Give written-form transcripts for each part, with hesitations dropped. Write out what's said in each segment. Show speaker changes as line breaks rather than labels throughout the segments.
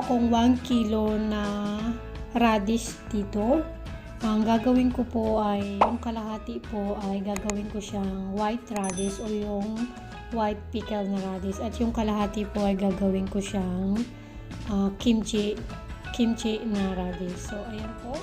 akong 1 kilo na radish dito. Ang gagawin ko po ay, yung kalahati po ay gagawin ko siyang white radish o yung white pickle na radish. At yung kalahati po ay gagawin ko siyang kimchi na radish. So, ayan po.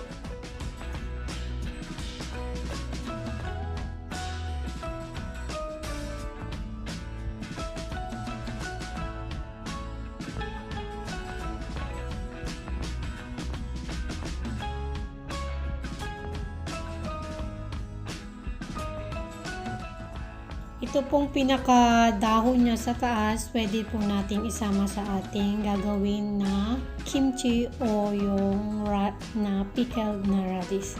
Ito pong pinakadahon niya sa taas, pwede po nating isama sa ating gagawin na kimchi o yung na pickle na radish.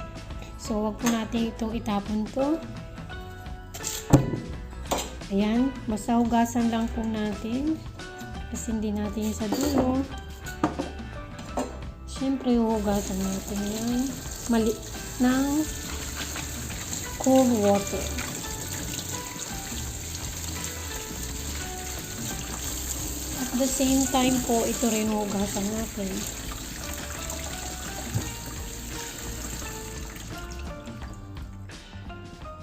So, wag po natin itong itapon to. Ayan, basta hugasan lang po natin. Kasi hindi natin sa dulo. Siyempre, hugasan natin yan. Ng cold water. At the same time po, ito rin hugasan natin.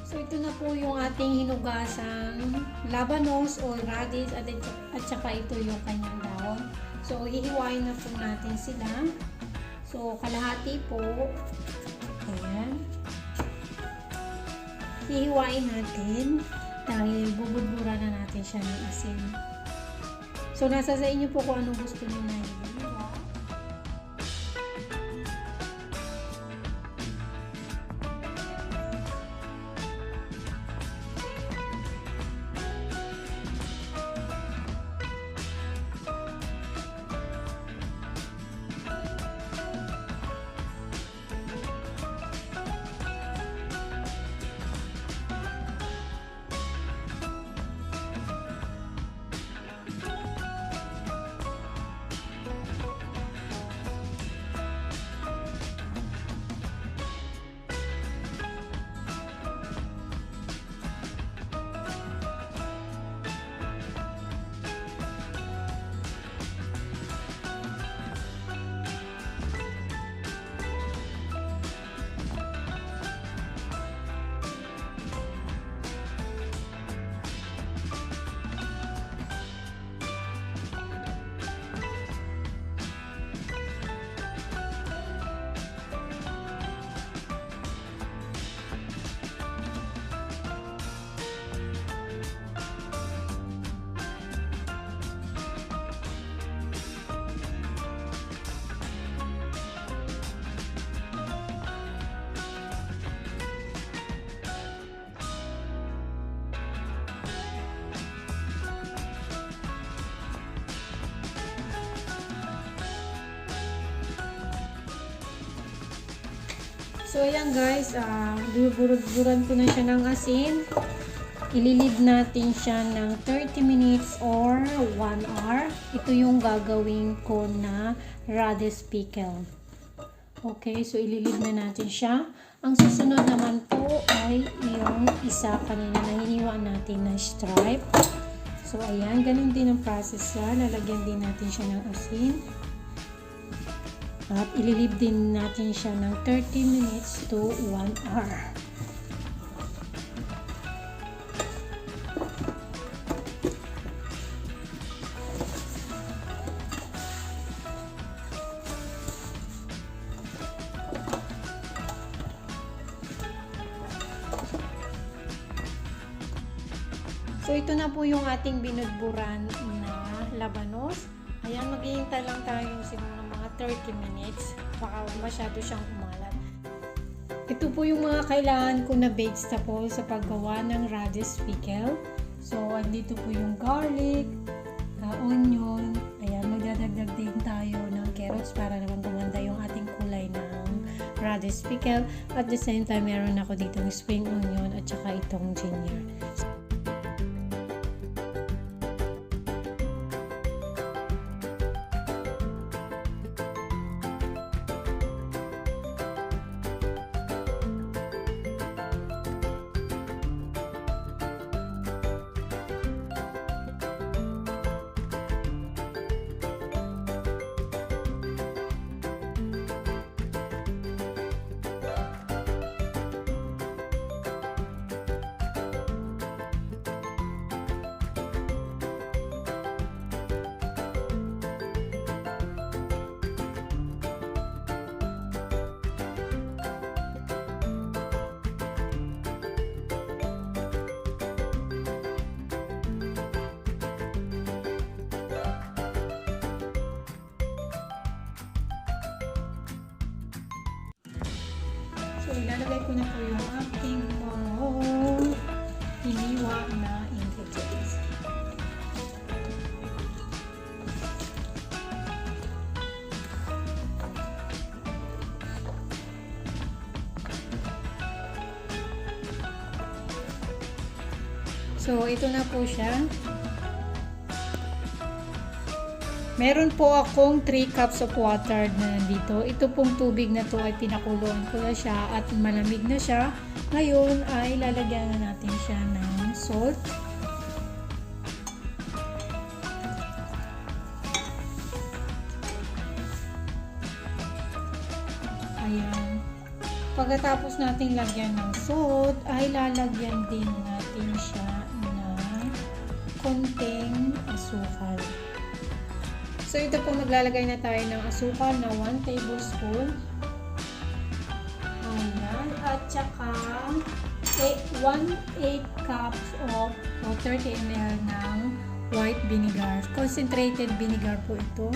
So, ito na po yung ating hinugasang labanos o radish at saka ito yung kanyang dahon. So, hihiwain na po natin sila. So, kalahati po. Ayan. Hihiwain natin dahil bubudbura na natin siya ng asin. So, nasa sa inyo po kung anong gusto niyo na hiwa. So, ayan guys, buburad-burad ko na siya ng asin. Ililid natin siya ng 30 minutes or 1 hour. Ito yung gagawin ko na radish pickle. Okay, so ililid na natin siya. Ang susunod naman po ay yung isa kanina na hiniwa natin na stripe. So, ayan, ganun din ang process siya. Lalagyan din natin siya ng asin. At ililib din natin siya ng 30 minutes to 1 hour. So, ito na po yung ating binudburan na labanos. Ayan, maghihintay lang tayo siguro ng mga 30 minutes. Baka masyado siyang umalat. Ito po yung mga kailangan ko na vegetables sa paggawa ng radish pickle. So, andito po yung garlic, onion. Ayan, magdadagdag din tayo ng carrots para naman gumanda yung ating kulay ng radish pickle. At the same time, meron ako ditong spring onion at saka itong ginger. So, ilalagay ko na po yung aking mga hiniwa na ingredients. So, ito na po siya. Meron po akong 3 cups of water na nandito. Ito pong tubig na to ay pinakuluan ko na siya at malamig na siya. Ngayon ay lalagyan na natin siya ng salt. Ayan. Pagkatapos natin lagyan ng salt, ay lalagyan din natin siya ng konting asukal. So, ito po maglalagay na tayo ng asukal na 1 tablespoon. Ayan. At saka 1/8 cups of 30 ml ng white vinegar. Concentrated vinegar po ito.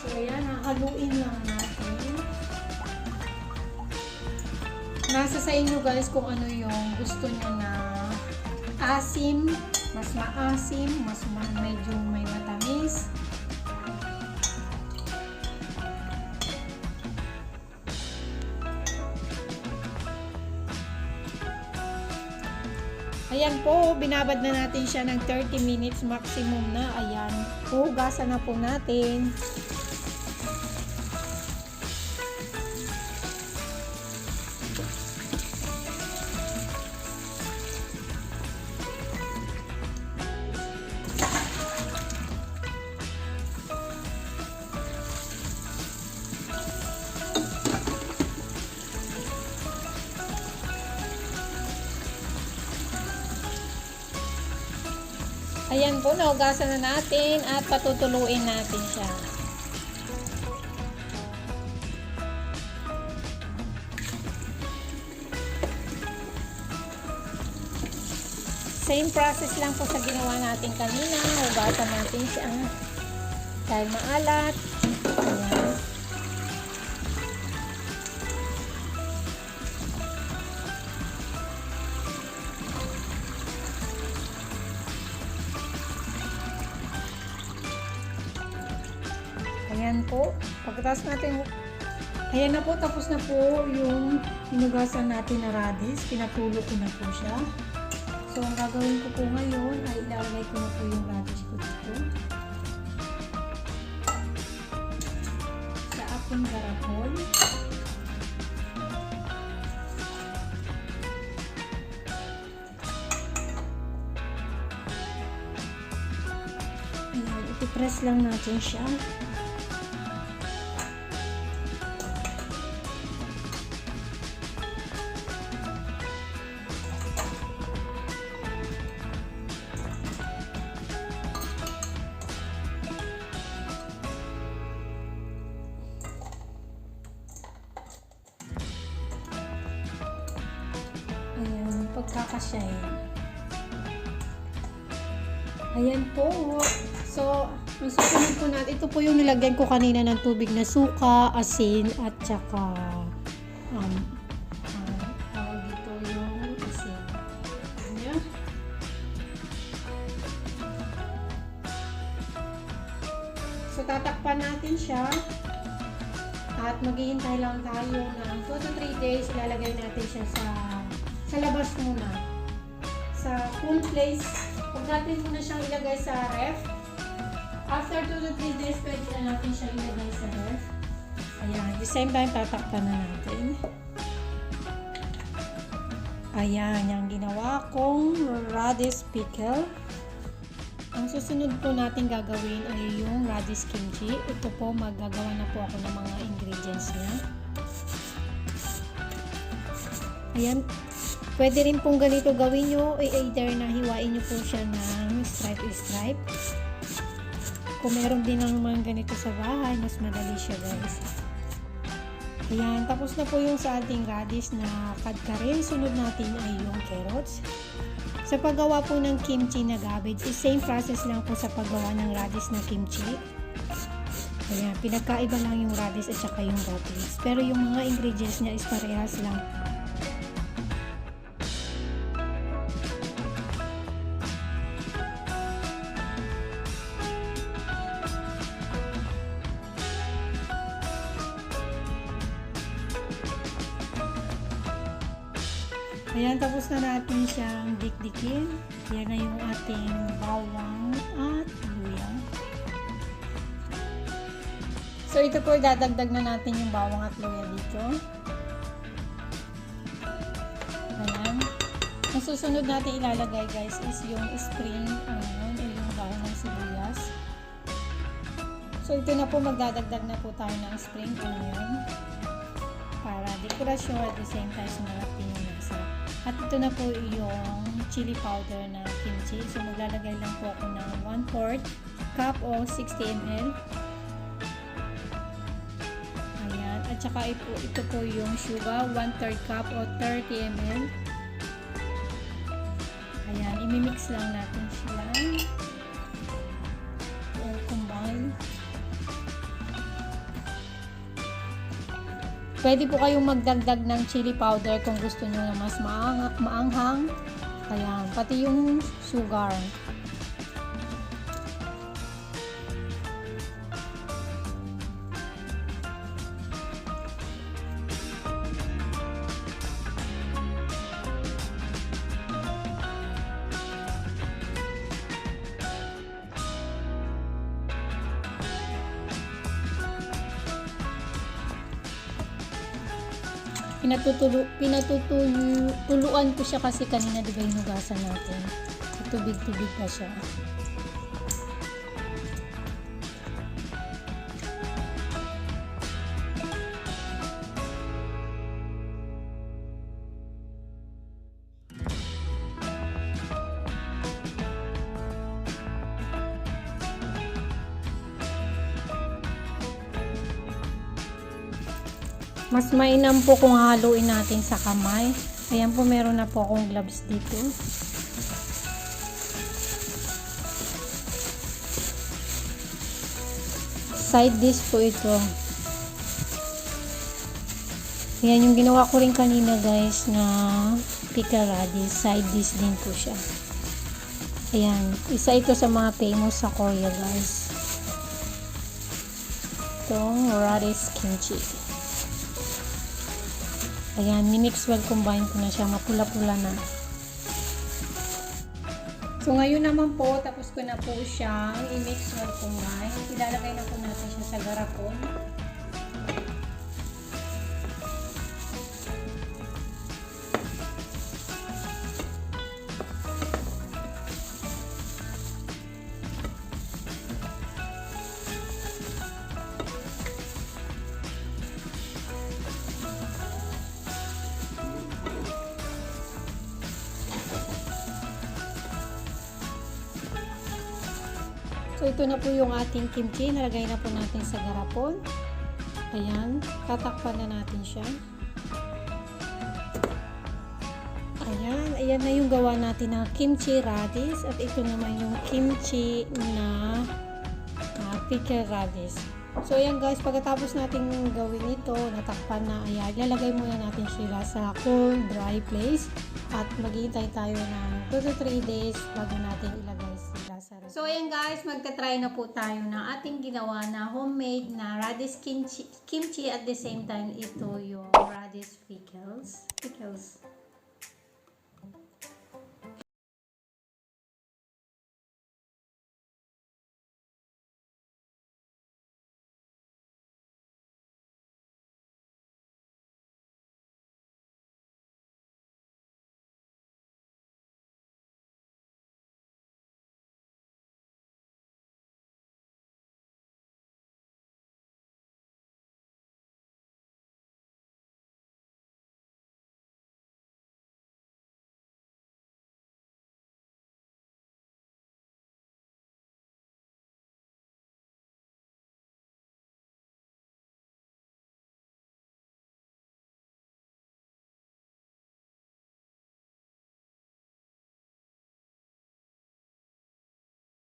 So, ayan. Haluin lang natin. Nasa sa inyo guys kung ano yung gusto nyo na asim, mas maasim, medyo may matamis. Ayan po, binabad na natin siya ng 30 minutes maximum na. Ayan, hugasan na po natin. Ayan po, nahugasan na natin at patutuluin natin siya. Same process lang po sa ginawa natin kanina. Hugasan natin siya dahil maalat. Ayan. Ayan po. Pagkatapos natin, ayan na po, tapos na po yung hinugasan natin na radish. Pinatulo ko na po siya. So, ang gagawin ko po ngayon ay ilalagay ko na po yung radish ko dito. Sa aking garapon. Ayan, ipipress lang natin siya. Ayan, pagkakasyahin. Ayan po. So, ang susunod po natin, ito po yung nilagyan ko kanina ng tubig na suka, asin, at saka dito yung asin. Ayan. So, tatakpan natin siya. At maghihintay lang tayo ng 2 to 3 days. Ilalagay natin siya sa labas muna. Sa cool place. Huwag natin muna siyang ilagay sa ref. After 2 to 3 days, pwede na natin siyang ilagay sa ref. Ayan. At the same time, tatakpan na natin. Ayan. Yung ginawa kong radish pickle. Ang susunod po natin gagawin ay yung radish kimchi. Ito po, magagawa na po ako ng mga ingredients niya. Ayan. Pwede rin pong ganito gawin nyo. Either na hiwain nyo po siya ng stripe. Kung meron din naman ganito sa bahay, mas madali siya guys. Ayan. Tapos na po yung sa ating radish na kadkarin. Sunod natin ay yung carrots. Sa paggawa po ng kimchi na cabbage, same process lang po sa paggawa ng radish na kimchi. Ayan, pinagkaiba lang yung radish at saka yung radish. Pero yung mga ingredients niya is parehas lang. Ayan, tapos na natin siyang dikdikin. Yan na yung ating bawang at luya. So, ito po, dadagdag na natin yung bawang at luya dito. Ayan. Ang susunod natin ilalagay, guys, is yung spring onion o yung dahon ng sibuyas. So, ito na po, magdadagdag na po tayo ng spring onion para dekorasyon at the same time sumalap din yung lasa. At ito na po yung chili powder na kimchi. So, maglalagay lang po ako ng 1/4 cup o 60 ml. Ayan. At saka ito po yung sugar, 1/3 cup o 30 ml. Ayan. Imimix lang natin sila. Or combine. Pwede po kayong magdagdag ng chili powder kung gusto nyo na mas maanghang. Ayan, pati yung sugar. Pinatutuluan ko siya kasi kanina diba hinugasan natin. Tubig-tubig pa siya. Mas mainam po kung haluin natin sa kamay. Ayan po, meron na po akong gloves dito. Side dish po ito. Ayan yung ginawa ko rin kanina, guys, na pickle radish. Side dish din po siya. Ayan, isa ito sa mga famous sa Korea, guys. Itong Radish Kimchi. Ayan, minix well combine ko na siya. Mapula-pula na. So, ngayon naman po, tapos ko na po siyang i-mix well combine. Ilalagay na po natin siya sa garapon. So, ito na po yung ating kimchi. Nalagay na po natin sa garapon. Ayan. Tatakpan na natin siya. Ayan. Ayan na yung gawa natin na kimchi radish. At ito naman yung kimchi na pickle radish. So, ayan guys. Pagkatapos natin gawin ito, natakpan na. Ayan. Lalagay muna natin sila sa cool, dry place. At maghihintay tayo ng 2 to 3 days bago natin ilagay sila sa ref. So, ayan guys, magta-try na po tayo ng ating ginawa na homemade na radish kimchi at the same time ito yung radish pickles.